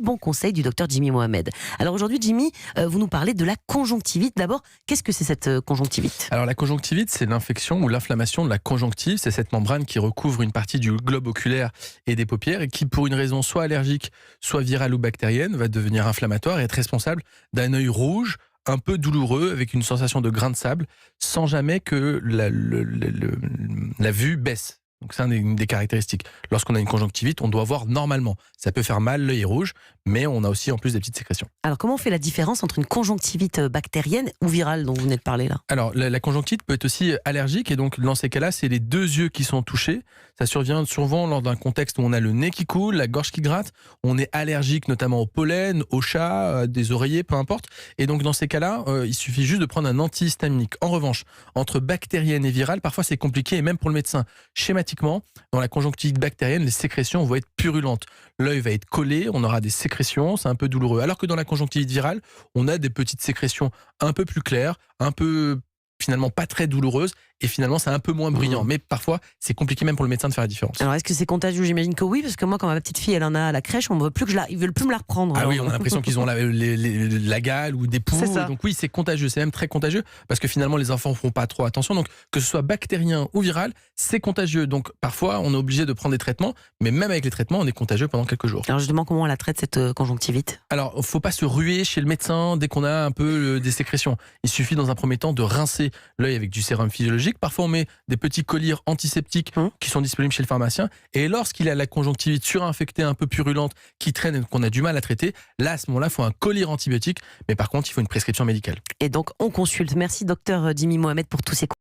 bons conseils du docteur Jimmy Mohamed. Alors aujourd'hui, Jimmy, vous nous parlez de la conjonctivite. D'abord, qu'est-ce que c'est cette conjonctivite ? Alors la conjonctivite, c'est l'infection ou l'inflammation de la conjonctive. C'est cette membrane qui recouvre une partie du globe oculaire et des paupières et qui, pour une raison soit allergique, soit virale ou bactérienne, va devenir inflammatoire et être responsable d'un œil rouge, un peu douloureux, avec une sensation de grain de sable, sans jamais que la vue baisse. Donc c'est une des caractéristiques. Lorsqu'on a une conjonctivite, on doit voir normalement. Ça peut faire mal, l'œil est rouge, mais on a aussi en plus des petites sécrétions. Alors comment on fait la différence entre une conjonctivite bactérienne ou virale dont vous venez de parler là ? Alors la conjonctivite peut être aussi allergique et donc dans ces cas-là, c'est les deux yeux qui sont touchés. Ça survient souvent lors d'un contexte où on a le nez qui coule, la gorge qui gratte. On est allergique notamment au pollen, aux chats, des oreillers, peu importe. Et donc dans ces cas-là, il suffit juste de prendre un antihistaminique. En revanche, entre bactérienne et virale, parfois c'est compliqué et même pour le médecin. Schématiquement, dans la conjonctivite bactérienne, les sécrétions vont être purulentes. L'œil va être collé, on aura des sécrétions, c'est un peu douloureux. Alors que dans la conjonctivite virale, on a des petites sécrétions un peu plus claires, un peu finalement pas très douloureuses et finalement c'est un peu moins brillant. Mais parfois c'est compliqué même pour le médecin de faire la différence. Alors est-ce que c'est contagieux ? J'imagine que oui, parce que moi quand ma petite fille elle en a à la crèche, on veut plus que ils veulent plus me la reprendre. Ah alors. oui, on a l'impression qu'ils ont la gale ou des poux. Donc oui, c'est contagieux, c'est même très contagieux parce que finalement les enfants font pas trop attention. Donc que ce soit bactérien ou viral, c'est contagieux. Donc parfois on est obligé de prendre des traitements, mais même avec les traitements, on est contagieux pendant quelques jours. Alors justement, comment on la traite cette conjonctivite ? Alors, il ne faut pas se ruer chez le médecin dès qu'on a un peu des sécrétions. Il suffit dans un premier temps de rincer l'œil avec du sérum physiologique. Parfois, on met des petits collyres antiseptiques qui sont disponibles chez le pharmacien. Et lorsqu'il a la conjonctivite surinfectée, un peu purulente, qui traîne et qu'on a du mal à traiter, là, à ce moment-là, il faut un collyre antibiotique. Mais par contre, il faut une prescription médicale. Et donc, on consulte. Merci, docteur Jimmy Mohamed, pour tous ces